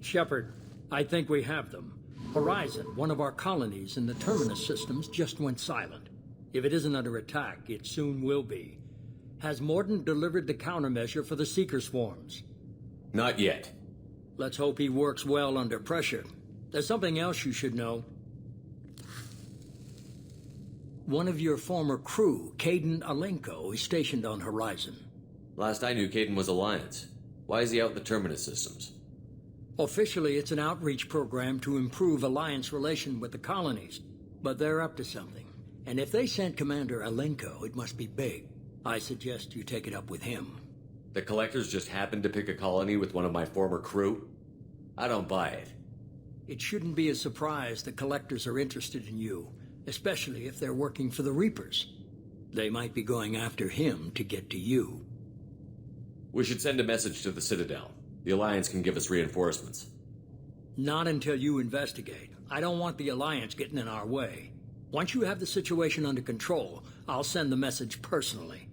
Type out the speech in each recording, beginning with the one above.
Shepard, I think we have them. Horizon, one of our colonies in the Terminus systems, just went silent. If it isn't under attack, it soon will be. Has Mordant delivered the countermeasure for the Seeker swarms? Not yet. Let's hope he works well under pressure. There's something else you should know. One of your former crew, Caden Alenko, is stationed on Horizon. Last I knew, Caden was Alliance. Why is he out in the Terminus systems? Officially, it's an outreach program to improve Alliance relation with the colonies. But they're up to something. And if they sent Commander Alenko, it must be big. I suggest you take it up with him. The Collectors just happened to pick a colony with one of my former crew? I don't buy it. It shouldn't be a surprise the Collectors are interested in you, especially if they're working for the Reapers. They might be going after him to get to you. We should send a message to the Citadel. The Alliance can give us reinforcements. Not until you investigate. I don't want the Alliance getting in our way. Once you have the situation under control, I'll send the message personally.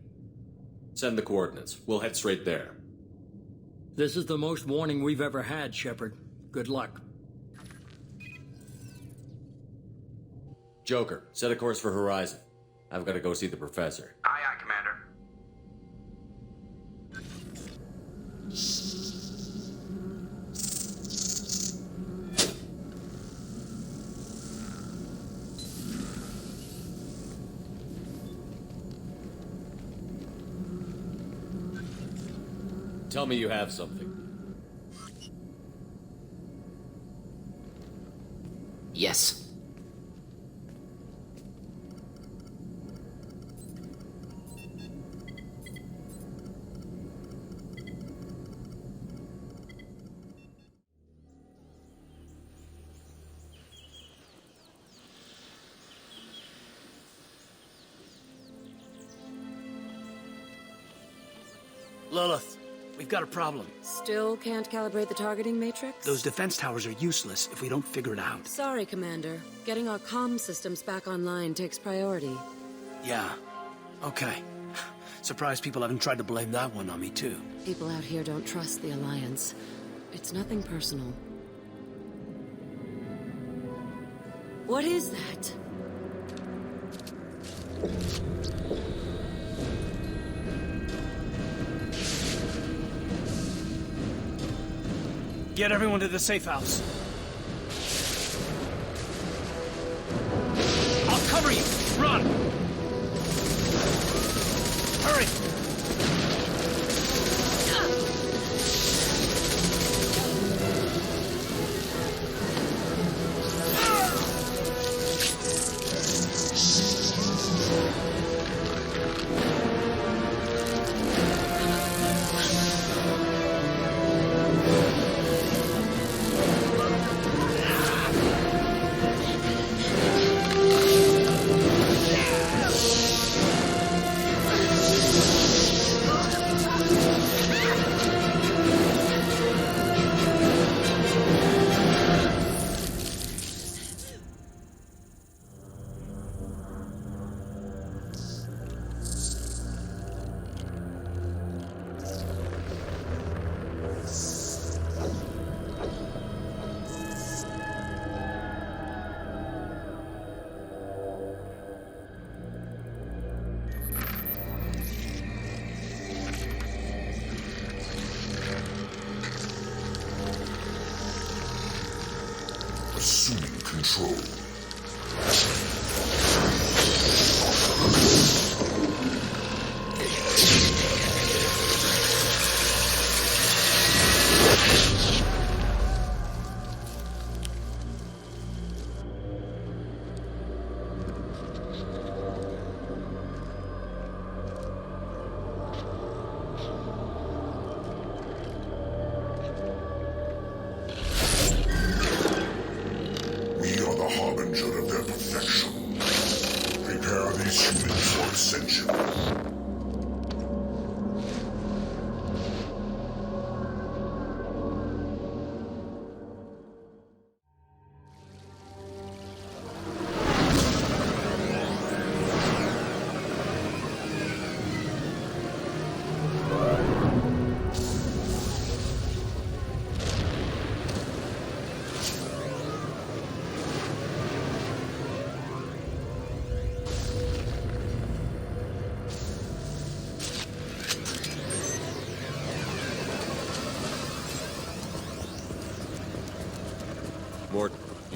Send the coordinates. We'll head straight there. This is the most warning we've ever had, Shepard. Good luck. Joker, set a course for Horizon. I've got to go see the Professor. Aye, aye, Commander. Tell me you have something. Yes. Lilith, we've got a problem. Still can't calibrate the targeting matrix? Those defense towers are useless if we don't figure it out. Sorry, Commander. Getting our comm systems back online takes priority. Yeah. Okay. Surprised people haven't tried to blame that one on me, too. People out here don't trust the Alliance. It's nothing personal. What is that? Get everyone to the safe house. I'll cover you! Run! Hurry! Assuming control. Harbinger of their perfection. Prepare these humans for ascension.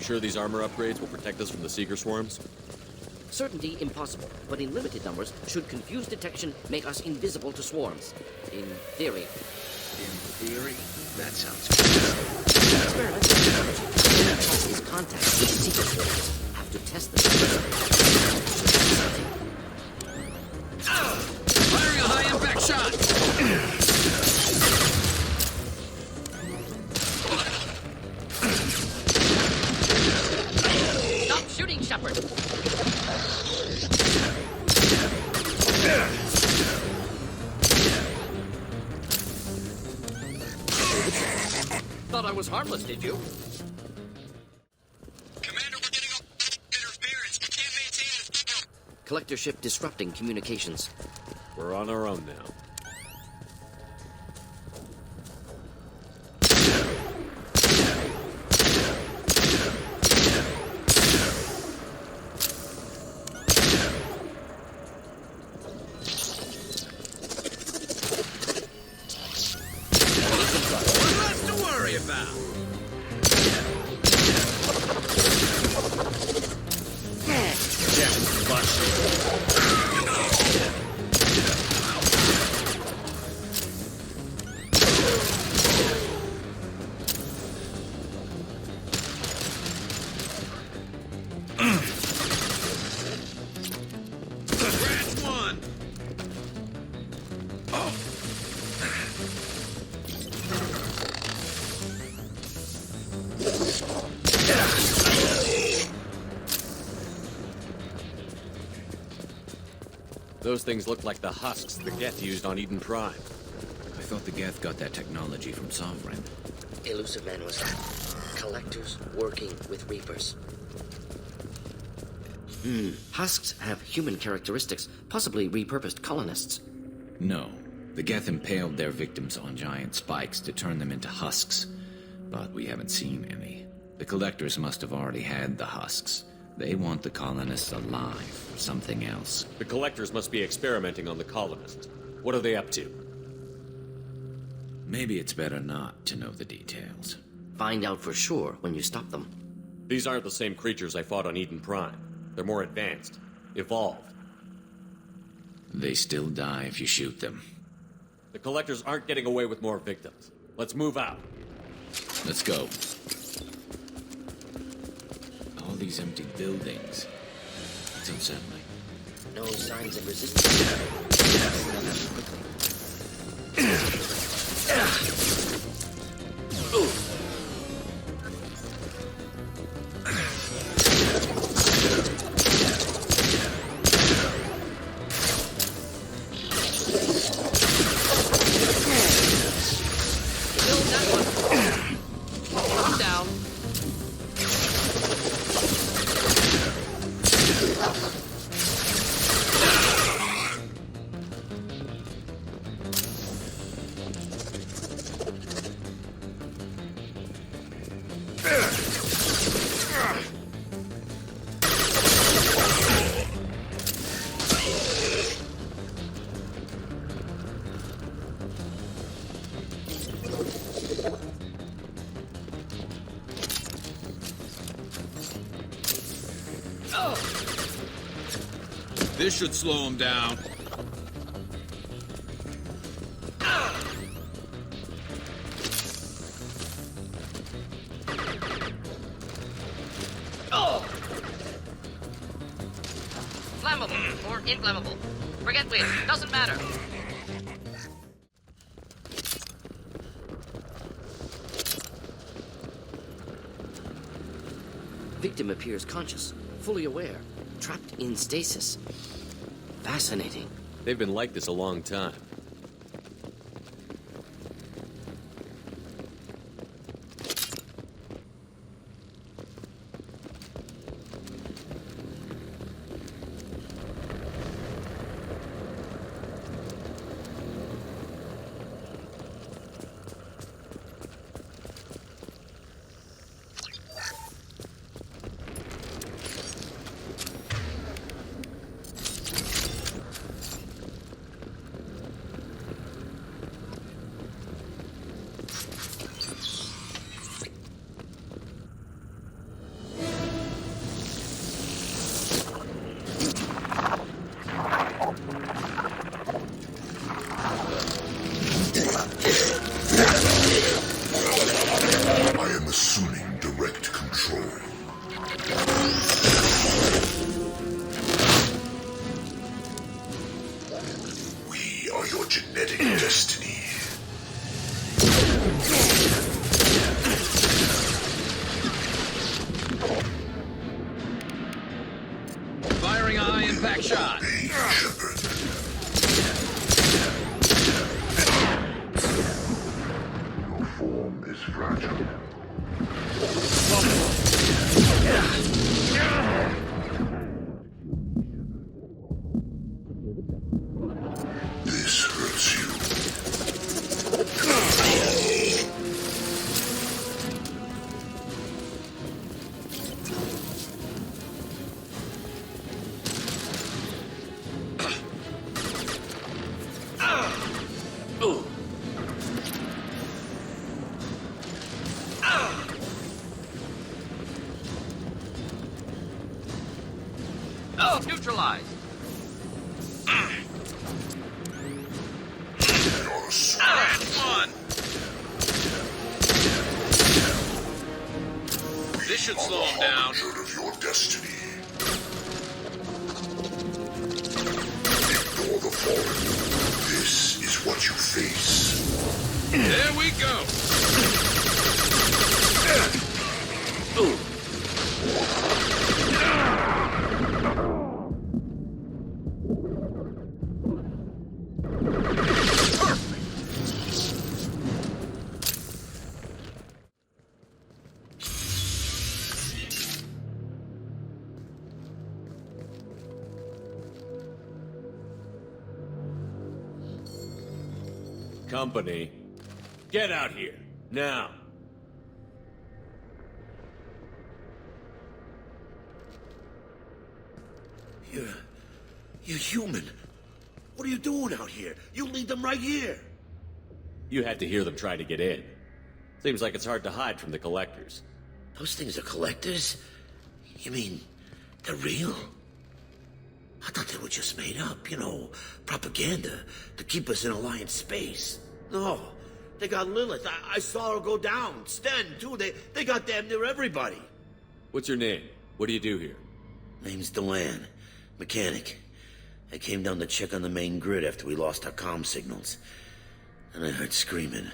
sure these armor upgrades will protect us from the Seeker swarms? Certainty impossible, but in limited numbers, should confused detection make us invisible to swarms. In theory. In theory? That sounds good. Experimental technology. His contact with secret swarms. Have to test them. Firing a high-impact shot! Stop shooting, Shepard! Thought I was harmless, did you? Commander, we're getting interference. We can't maintain a signal. Collector ship disrupting communications. We're on our own now. Less to worry about. Scratch one. Those things look like the husks the Geth used on Eden Prime. I thought the Geth got that technology from Sovereign. Elusive Man was collectors working with Reapers. Husks have human characteristics, possibly repurposed colonists. No. The Geth impaled their victims on giant spikes to turn them into husks. But we haven't seen any. The collectors must have already had the husks. They want the colonists alive, or something else. The collectors must be experimenting on the colonists. What are they up to? Maybe it's better not to know the details. Find out for sure when you stop them. These aren't the same creatures I fought on Eden Prime. They're more advanced, evolved. They still die if you shoot them. The collectors aren't getting away with more victims. Let's move out. Let's go. All these empty buildings. It's unsettling. No signs of resistance. This should slow him down. Flammable or inflammable. Forget which, doesn't matter. Victim appears conscious, fully aware, trapped in stasis. Fascinating. They've been like this a long time. your genetic destiny. Firing a high impact shot. Hey, Shepard. Your form is fragile. This hurts you. Oh, neutralized. You're a swine. One. This should slow him down. Harbinger of your destiny. Ignore the fallen. This is what you face. There we go. Company, get out here, now. You're human. What are you doing out here? You lead them right here. You had to hear them try to get in. Seems like it's hard to hide from the collectors. Those things are collectors? You mean, they're real? I thought they were just made up, propaganda to keep us in Alliance space. No, they got Lilith. I saw her go down. Sten, too. They got damn near everybody. What's your name? What do you do here? Name's Delan. Mechanic. I came down to check on the main grid after we lost our comm signals. And I heard screaming.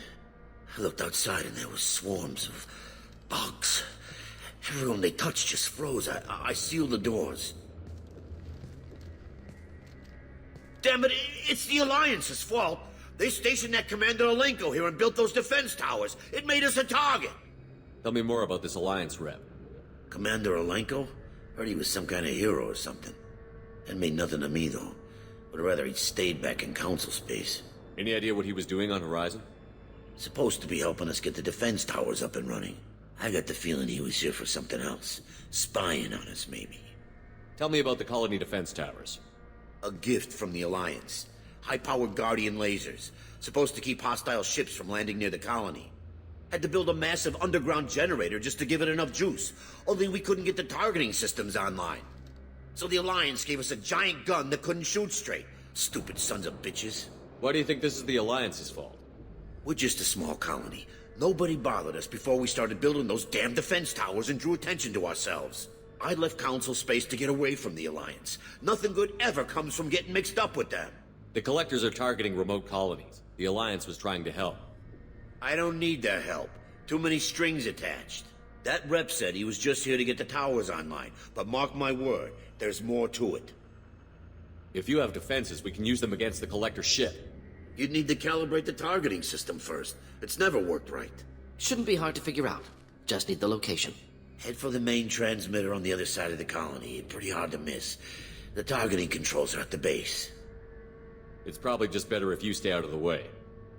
I looked outside and there was swarms of bugs. Everyone they touched just froze. I sealed the doors. Damn it, it's the Alliance's fault. They stationed that Commander Alenko here and built those defense towers. It made us a target. Tell me more about this Alliance rep. Commander Alenko? Heard he was some kind of hero or something. That made nothing to me, though. Would rather he'd stayed back in Council space. Any idea what he was doing on Horizon? Supposed to be helping us get the defense towers up and running. I got the feeling he was here for something else. Spying on us, maybe. Tell me about the colony defense towers. A gift from the Alliance. High-powered Guardian lasers. Supposed to keep hostile ships from landing near the colony. Had to build a massive underground generator just to give it enough juice. Only we couldn't get the targeting systems online. So the Alliance gave us a giant gun that couldn't shoot straight. Stupid sons of bitches. Why do you think this is the Alliance's fault? We're just a small colony. Nobody bothered us before we started building those damn defense towers and drew attention to ourselves. I left Council space to get away from the Alliance. Nothing good ever comes from getting mixed up with them. The collectors are targeting remote colonies. The Alliance was trying to help. I don't need their help. Too many strings attached. That rep said he was just here to get the towers online, but mark my word, there's more to it. If you have defenses, we can use them against the collector ship. You'd need to calibrate the targeting system first. It's never worked right. Shouldn't be hard to figure out. Just need the location. Head for the main transmitter on the other side of the colony. Pretty hard to miss. The targeting controls are at the base. It's probably just better if you stay out of the way.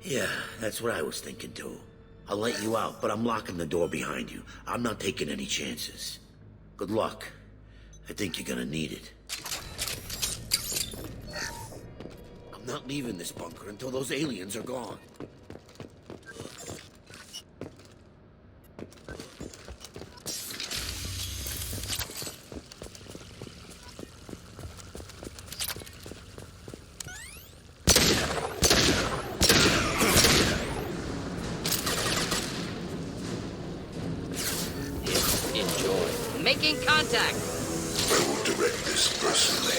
Yeah, that's what I was thinking too. I'll let you out, but I'm locking the door behind you. I'm not taking any chances. Good luck. I think you're gonna need it. I'm not leaving this bunker until those aliens are gone. Enjoy. Making contact! I will direct this personally.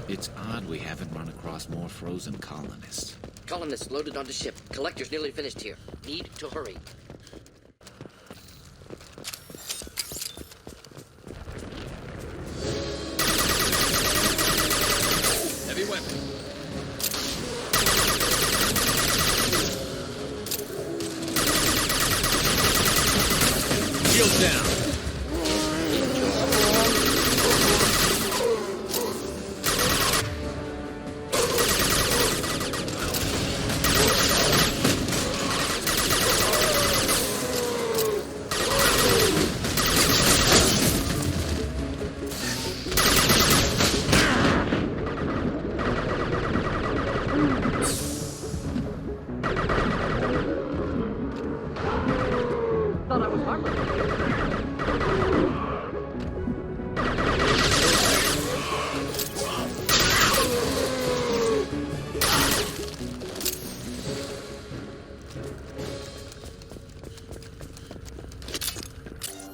It's odd we haven't run across more frozen colonists. Colonists loaded onto ship. Collector's nearly finished here. Need to hurry. Heavy weapon. Shield down.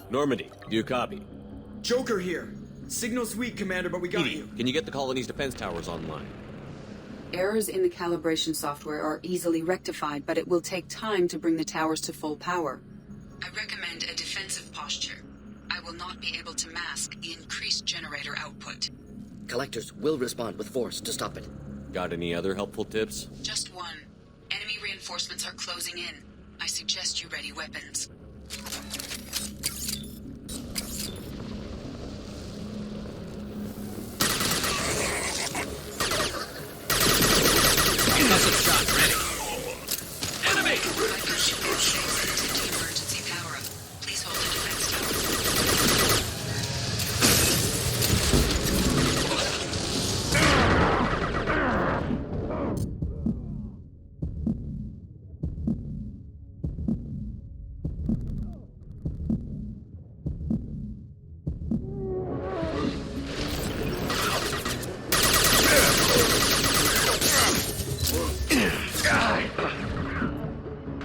Normandy, do you copy? Joker here. Signal's weak, Commander, but we got you. Can you get the colony's defense towers online? Errors in the calibration software are easily rectified, but it will take time to bring the towers to full power. I recommend a defensive posture. I will not be able to mask the increased generator output. Collectors will respond with force to stop it. Got any other helpful tips? Just one. Enemy reinforcements are closing in. I suggest you ready weapons. Concussive shot ready. Enemy! Emergency power up. Please hold the defense tower.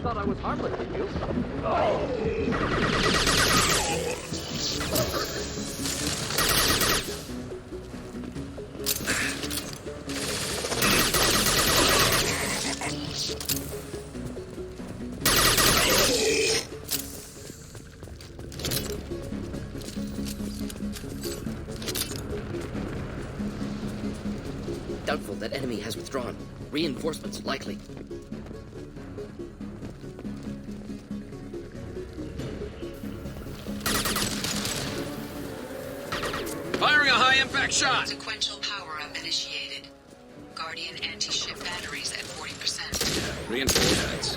Thought I was harmless, did you? Doubtful that enemy has withdrawn. Reinforcements likely. Firing a high-impact shot! Sequential power-up initiated. Guardian anti-ship batteries at 40%. Reinforcements.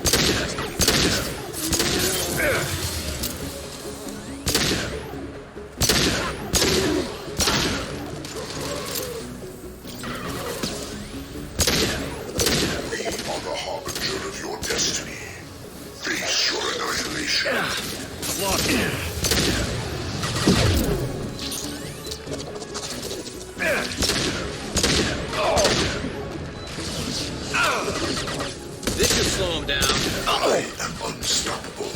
We are the harbinger of your destiny. Face your annihilation. I've lost him. This should slow him down. I am unstoppable.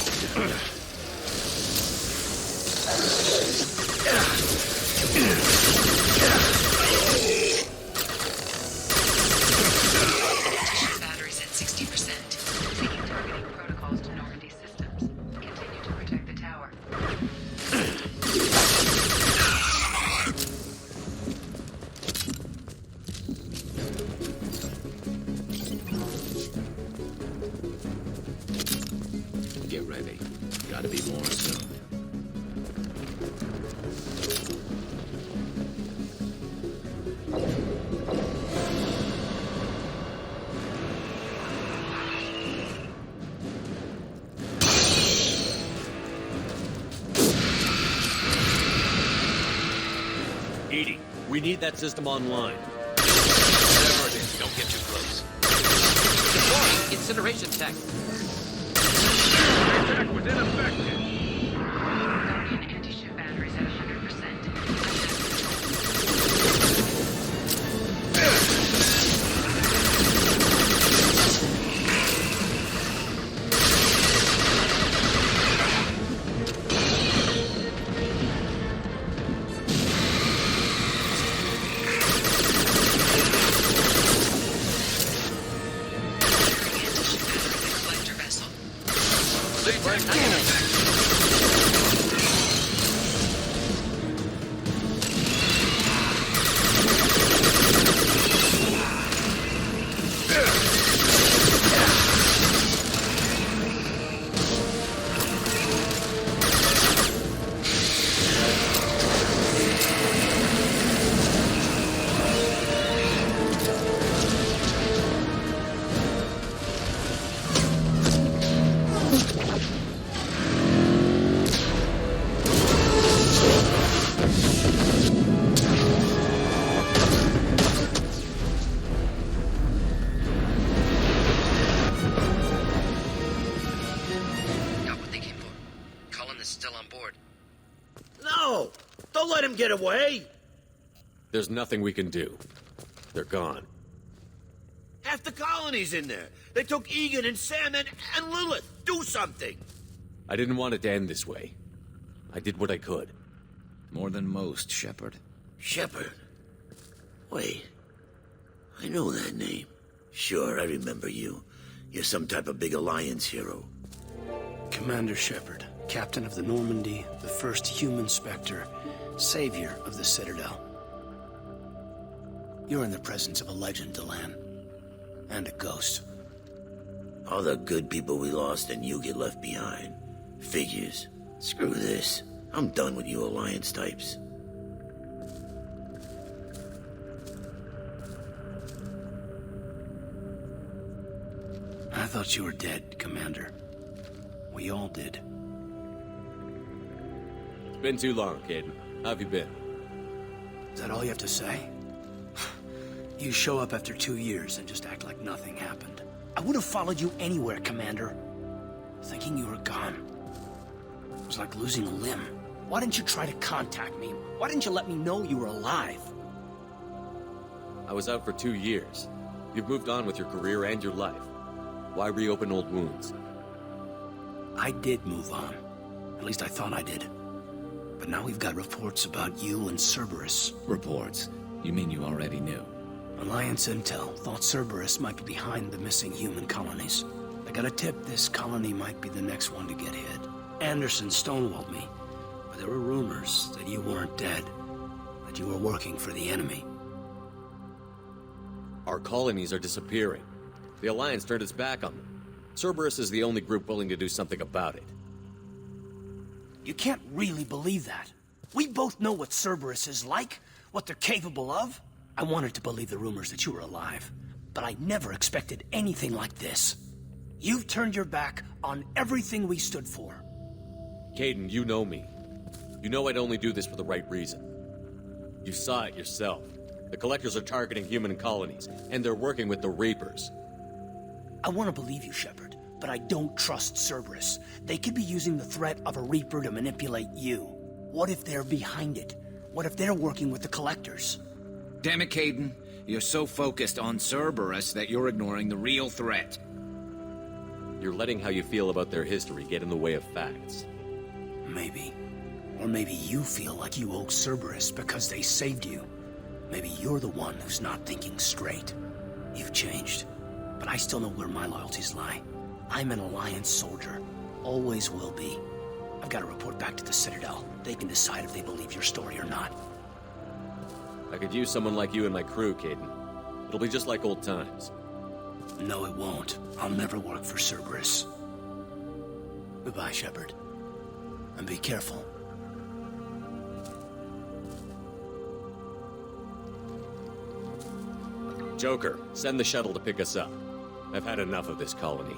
Gotta be more soon. Edie, we need that system online. Don't get too close. Deploying incineration tech. Tech was ineffective. Guardian anti-ship batteries at 100%. Collector vessel. Got what they came for. Cullen is still on board. No! Don't let him get away! There's nothing we can do. They're gone. Half the colony's in there. They took Egan and Sam and Lilith. Do something! I didn't want it to end this way. I did what I could. More than most, Shepard. Shepard? Wait. I know that name. Sure, I remember you. You're some type of big Alliance hero. Commander Shepard, captain of the Normandy, the first human Spectre, savior of the Citadel. You're in the presence of a legend, Delan. And a ghost. All the good people we lost and you get left behind. Figures. Screw this. I'm done with you Alliance types. I thought you were dead, Commander. We all did. It's been too long, Caden. How have you been? Is that all you have to say? You show up after 2 years and just act like nothing happened. I would have followed you anywhere, Commander. Thinking you were gone. It was like losing a limb. Why didn't you try to contact me? Why didn't you let me know you were alive? I was out for 2 years. You've moved on with your career and your life. Why reopen old wounds? I did move on. At least I thought I did. But now we've got reports about you and Cerberus. Reports? You mean you already knew? Alliance intel thought Cerberus might be behind the missing human colonies. I got a tip this colony might be the next one to get hit. Anderson stonewalled me, but there were rumors that you weren't dead, that you were working for the enemy. Our colonies are disappearing. The Alliance turned its back on them. Cerberus is the only group willing to do something about it. You can't really believe that. We both know what Cerberus is like, what they're capable of. I wanted to believe the rumors that you were alive, but I never expected anything like this. You've turned your back on everything we stood for. Caden, you know me. You know I'd only do this for the right reason. You saw it yourself. The Collectors are targeting human colonies, and they're working with the Reapers. I want to believe you, Shepard, but I don't trust Cerberus. They could be using the threat of a Reaper to manipulate you. What if they're behind it? What if they're working with the Collectors? Damn it, Caden. You're so focused on Cerberus that you're ignoring the real threat. You're letting how you feel about their history get in the way of facts. Maybe. Or maybe you feel like you owe Cerberus because they saved you. Maybe you're the one who's not thinking straight. You've changed. But I still know where my loyalties lie. I'm an Alliance soldier. Always will be. I've got to report back to the Citadel. They can decide if they believe your story or not. I could use someone like you in my crew, Caden. It'll be just like old times. No, it won't. I'll never work for Cerberus. Goodbye, Shepard. And be careful. Joker, send the shuttle to pick us up. I've had enough of this colony.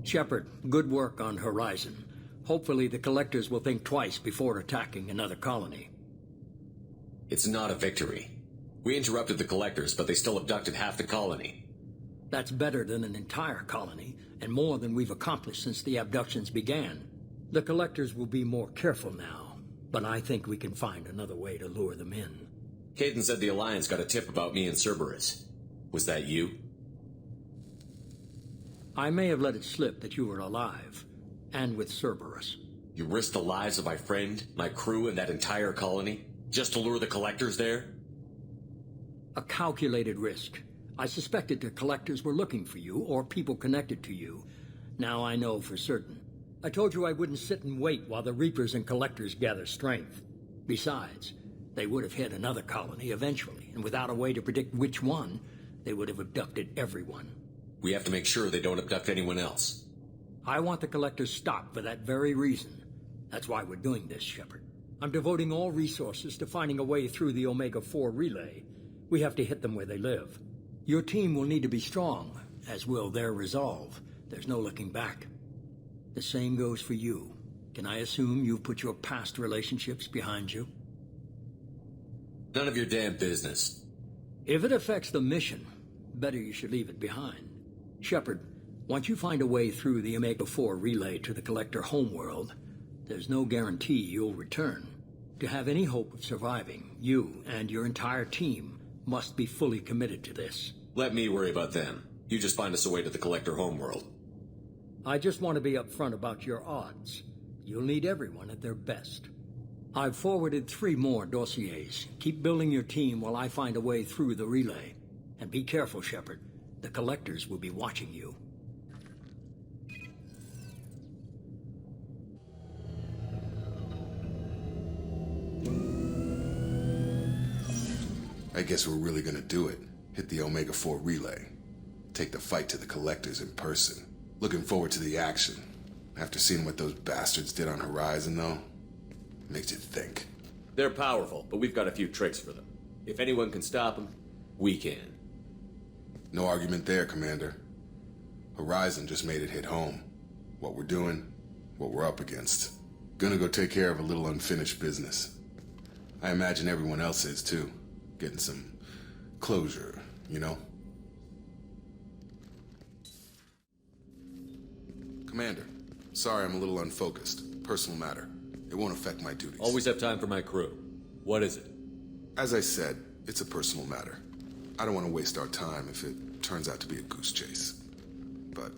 Shepard, good work on Horizon. Hopefully the Collectors will think twice before attacking another colony. It's not a victory. We interrupted the Collectors, but they still abducted half the colony. That's better than an entire colony, and more than we've accomplished since the abductions began. The Collectors will be more careful now, but I think we can find another way to lure them in. Caden said the Alliance got a tip about me and Cerberus. Was that you? I may have let it slip that you were alive, and with Cerberus. You risked the lives of my friend, my crew, and that entire colony, just to lure the Collectors there? A calculated risk. I suspected the Collectors were looking for you, or people connected to you. Now I know for certain. I told you I wouldn't sit and wait while the Reapers and Collectors gather strength. Besides, they would have hit another colony eventually, and without a way to predict which one, they would have abducted everyone. We have to make sure they don't abduct anyone else. I want the Collectors stopped for that very reason. That's why we're doing this, Shepard. I'm devoting all resources to finding a way through the Omega-4 relay. We have to hit them where they live. Your team will need to be strong, as will their resolve. There's no looking back. The same goes for you. Can I assume you've put your past relationships behind you? None of your damn business. If it affects the mission, better you should leave it behind. Shepard, once you find a way through the Omega-4 relay to the Collector homeworld, there's no guarantee you'll return. To have any hope of surviving, you and your entire team must be fully committed to this. Let me worry about them. You just find us a way to the Collector homeworld. I just want to be upfront about your odds. You'll need everyone at their best. I've forwarded 3 more dossiers. Keep building your team while I find a way through the relay. And be careful, Shepard. The Collectors will be watching you. I guess we're really gonna do it. Hit the Omega-4 relay. Take the fight to the Collectors in person. Looking forward to the action. After seeing what those bastards did on Horizon, though, makes you think. They're powerful, but we've got a few tricks for them. If anyone can stop them, we can. No argument there, Commander. Horizon just made it hit home. What we're doing, what we're up against. Gonna go take care of a little unfinished business. I imagine everyone else is, too. Getting some closure, you know? Commander, sorry I'm a little unfocused. Personal matter. It won't affect my duties. Always have time for my crew. What is it? As I said, it's a personal matter. I don't want to waste our time if it turns out to be a goose chase. But...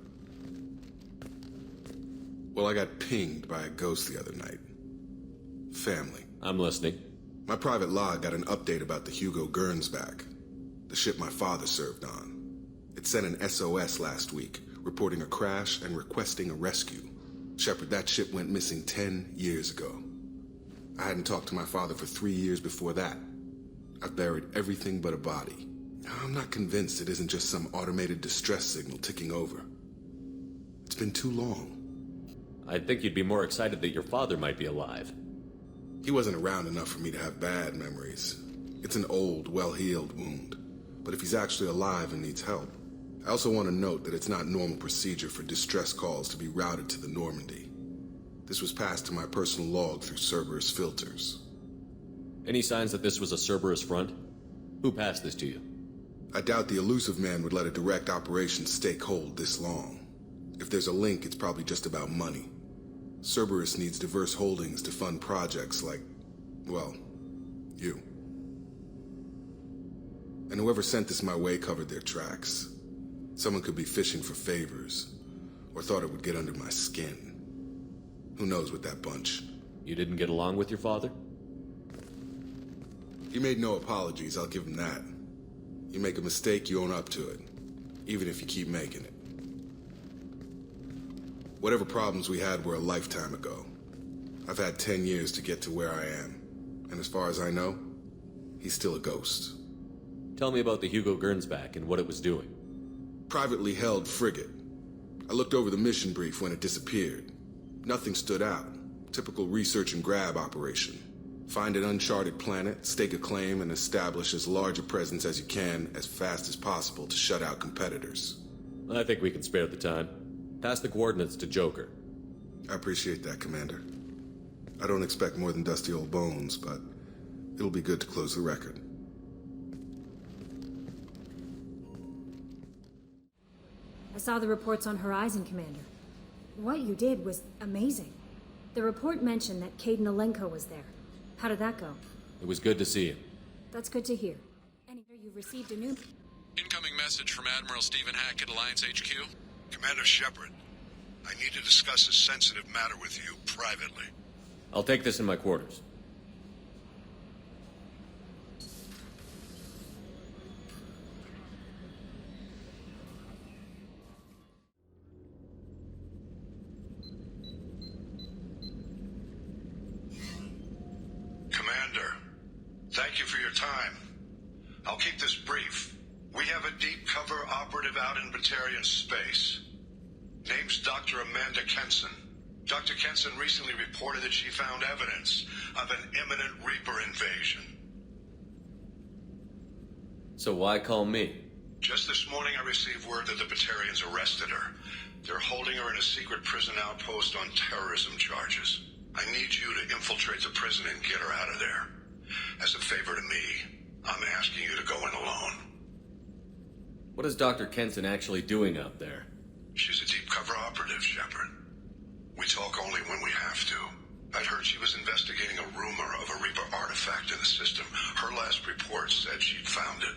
well, I got pinged by a ghost the other night. Family. I'm listening. My private log got an update about the Hugo Gernsback, the ship my father served on. It sent an SOS last week, reporting a crash and requesting a rescue. Shepard, that ship went missing 10 years ago. I hadn't talked to my father for 3 years before that. I've buried everything but a body. I'm not convinced it isn't just some automated distress signal ticking over. It's been too long. I'd think you'd be more excited that your father might be alive. He wasn't around enough for me to have bad memories. It's an old, well-healed wound. But if he's actually alive and needs help, I also want to note that it's not normal procedure for distress calls to be routed to the Normandy. This was passed to my personal log through Cerberus filters. Any signs that this was a Cerberus front? Who passed this to you? I doubt the elusive man would let a direct operation stake hold this long. If there's a link, it's probably just about money. Cerberus needs diverse holdings to fund projects like, well, you. And whoever sent this my way covered their tracks. Someone could be fishing for favors, or thought it would get under my skin. Who knows with that bunch? You didn't get along with your father? He made no apologies, I'll give him that. You make a mistake, you own up to it, even if you keep making it. Whatever problems we had were a lifetime ago. I've had 10 years to get to where I am, and as far as I know, He's still a ghost. Tell me about the Hugo Gernsback and what it was doing. Privately held frigate. I looked over the mission brief when it disappeared. Nothing stood out. Typical research and grab operation. Find an uncharted planet, stake a claim, and establish as large a presence as you can as fast as possible to shut out competitors. I think we can spare the time. Pass the coordinates to Joker. I appreciate that, Commander. I don't expect more than dusty old bones, but it'll be good to close the record. I saw the reports on Horizon, Commander. What you did was amazing. The report mentioned that Caden Alenko was there. How did that go? It was good to see him. That's good to hear. Anyway, you received a new... Incoming message from Admiral Stephen Hackett, Alliance HQ. Commander Shepard, I need to discuss a sensitive matter with you privately. I'll take this in my quarters. Commander, thank you for your time. I'll keep this brief. We have a deep cover operative out in Batarian space. Name's Dr. Amanda Kenson. Dr. Kenson recently reported that she found evidence of an imminent Reaper invasion. So why call me? Just this morning I received word that the Batarians arrested her. They're holding her in a secret prison outpost on terrorism charges. I need you to infiltrate the prison and get her out of there. As a favor to me, I'm asking you to go in alone. What is Dr. Kenson actually doing out there? She's a deep cover operative, Shepard. We talk only when we have to. I'd heard she was investigating a rumor of a Reaper artifact in the system. Her last report said she'd found it.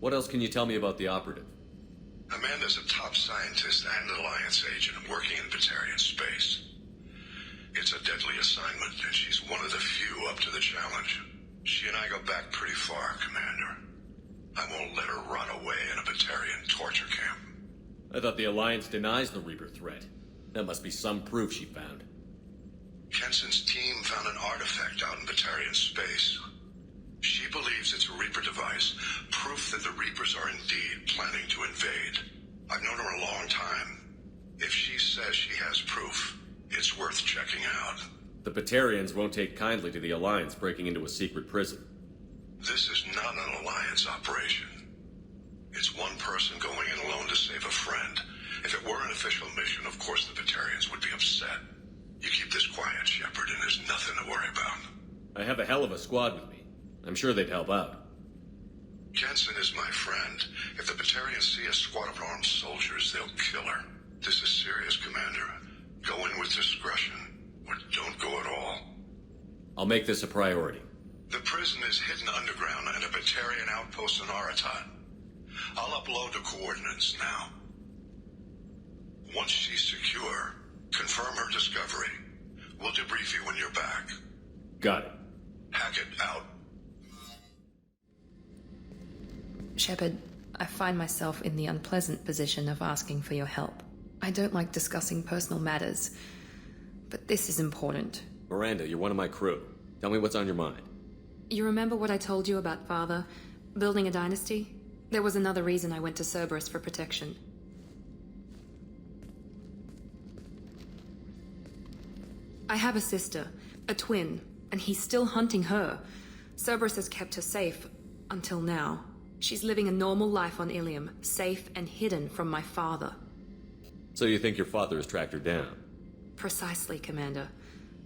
What else can you tell me about the operative? Amanda's a top scientist and an Alliance agent working in Batarian space. It's a deadly assignment, and she's one of the few up to the challenge. She and I go back pretty far, Commander. I won't let her rot away in a Batarian torture camp. I thought the Alliance denies the Reaper threat. That must be some proof she found. Kenson's team found an artifact out in Batarian space. She believes it's a Reaper device, proof that the Reapers are indeed planning to invade. I've known her a long time. If she says she has proof, it's worth checking out. The Batarians won't take kindly to the Alliance breaking into a secret prison. This is not an Alliance operation. It's one person going in alone to save a friend. If it were an official mission, of course the Batarians would be upset. You keep this quiet, Shepard, and there's nothing to worry about. I have a hell of a squad with me. I'm sure they'd help out. Kenson is my friend. If the Batarians see a squad of armed soldiers, they'll kill her. This is serious, Commander. Go in with discretion, or don't go at all. I'll make this a priority. The prison is hidden underground at a Batarian outpost in Horizonte. I'll upload the coordinates now. Once she's secure, confirm her discovery. We'll debrief you when you're back. Got it. Hackett out. Shepard, I find myself in the unpleasant position of asking for your help. I don't like discussing personal matters, but this is important. Miranda, you're one of my crew. Tell me what's on your mind. You remember what I told you about Father? Building a dynasty? There was another reason I went to Cerberus for protection. I have a sister, a twin, and he's still hunting her. Cerberus has kept her safe, until now. She's living a normal life on Ilium, safe and hidden from my father. So you think your father has tracked her down? Precisely, Commander.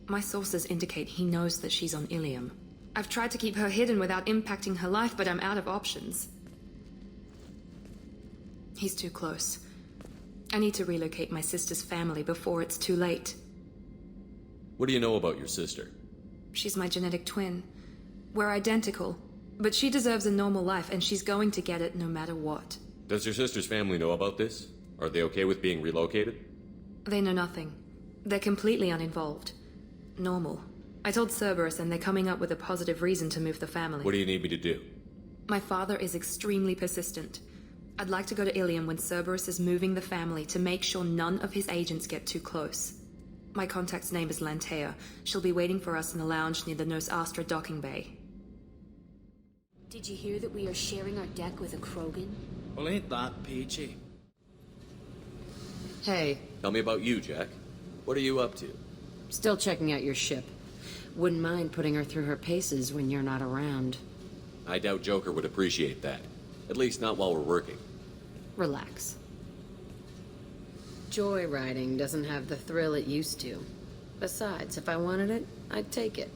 My sources indicate he knows that she's on Ilium. I've tried to keep her hidden without impacting her life, but I'm out of options. He's too close. I need to relocate my sister's family before it's too late. What do you know about your sister? She's my genetic twin. We're identical, but she deserves a normal life, and she's going to get it no matter what. Does your sister's family know about this? Are they okay with being relocated? They know nothing. They're completely uninvolved. Normal. I told Cerberus, and they're coming up with a positive reason to move the family. What do you need me to do? My father is extremely persistent. I'd like to go to Ilium when Cerberus is moving the family to make sure none of his agents get too close. My contact's name is Lantea. She'll be waiting for us in the lounge near the Nos Astra docking bay. Did you hear that we are sharing our deck with a Krogan? Well, ain't that peachy? Hey, Tell me about you, Jack. What are you up to? still checking out your ship. Wouldn't mind putting her through her paces when you're not around. I doubt Joker would appreciate that. At least not while we're working. Relax. Joyriding doesn't have the thrill it used to. Besides, if I wanted it, I'd take it.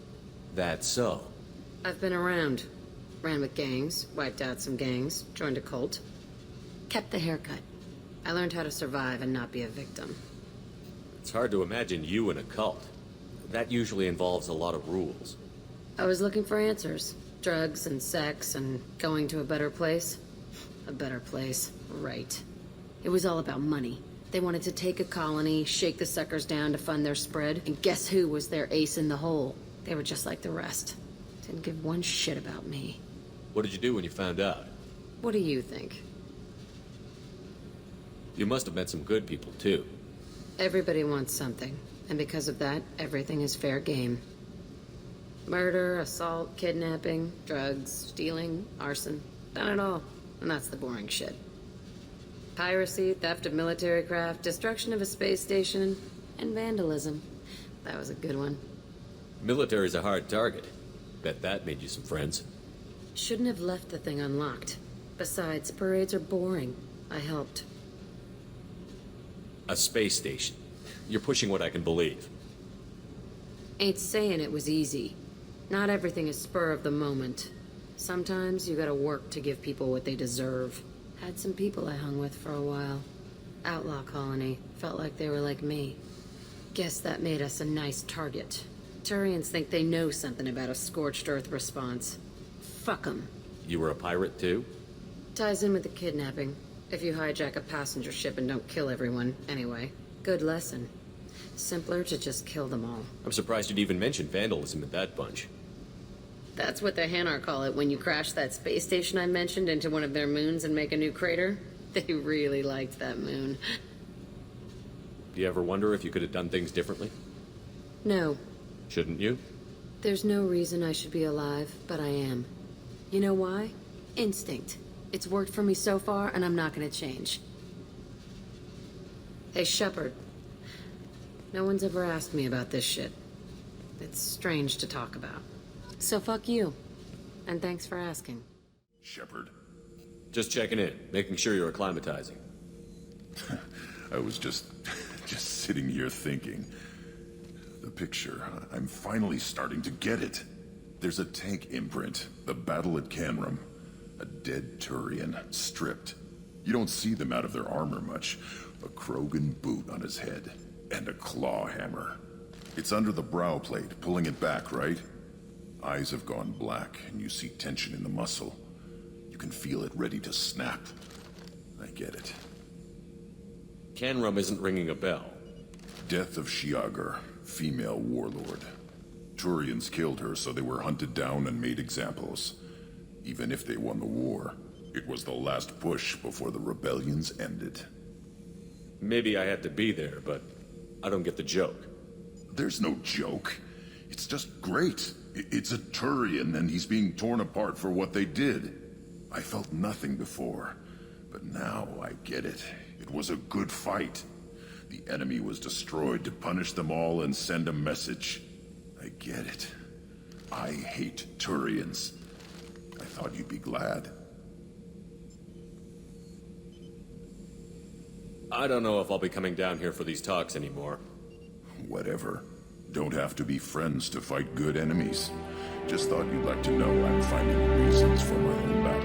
That's so. I've been around. Ran with gangs, wiped out some gangs, joined a cult. Kept the haircut. I learned how to survive and not be a victim. It's hard to imagine you in a cult. That usually involves a lot of rules. I was looking for answers. Drugs and sex and going to a better place. A better place, right. It was all about money. They wanted to take a colony, shake the suckers down to fund their spread, and guess who was their ace in the hole? They were just like the rest. Didn't give one shit about me. What did you do when you found out? What do you think? You must have met some good people, too. Everybody wants something, and because of that, everything is fair game. Murder, assault, kidnapping, drugs, stealing, arson. Done it all. And that's the boring shit. Piracy, theft of military craft, destruction of a space station, and vandalism. That was a good one. Military's a hard target. Bet that made you some friends. Shouldn't have left the thing unlocked. Besides, parades are boring. I helped. A space station. You're pushing what I can believe. Ain't saying it was easy. Not everything is spur of the moment. Sometimes you gotta work to give people what they deserve. Had some people I hung with for a while. Outlaw colony. Felt like they were like me. Guess that made us a nice target. Turians think they know something about a scorched earth response. Fuck 'em. You were a pirate, too? Ties in with the kidnapping. If you hijack a passenger ship and don't kill everyone, anyway. Good lesson. Simpler to just kill them all. I'm surprised you'd even mention vandalism in that bunch. That's what the Hanar call it when you crash that space station I mentioned into one of their moons and make a new crater. They really liked that moon. Do you ever wonder if you could have done things differently? No. Shouldn't you? There's no reason I should be alive, but I am. You know why? Instinct. It's worked for me so far, and I'm not gonna change. Hey, Shepard. No one's ever asked me about this shit. It's strange to talk about. So fuck you. And thanks for asking. Shepard. Just checking in, making sure you're acclimatizing. I was just sitting here thinking. The picture, I'm finally starting to get it. There's a tank imprint, the battle at Canrum. A dead Turian, stripped. You don't see them out of their armor much. A Krogan boot on his head, and a claw hammer. It's under the brow plate, pulling it back, right? Eyes have gone black, and you see tension in the muscle. You can feel it ready to snap. I get it. Canrum isn't ringing a bell. Death of Shiagar, female warlord. Turians killed her, so they were hunted down and made examples. Even if they won the war, it was the last push before the rebellions ended. Maybe I had to be there, but I don't get the joke. There's no joke. It's just great. It's a Turian, and he's being torn apart for what they did. I felt nothing before, but now I get it. It was a good fight. The enemy was destroyed to punish them all and send a message. I get it. I hate Turians. I thought you'd be glad. I don't know if I'll be coming down here for these talks anymore. Whatever. Don't have to be friends to fight good enemies. Just thought you'd like to know I'm finding reasons for my own battle.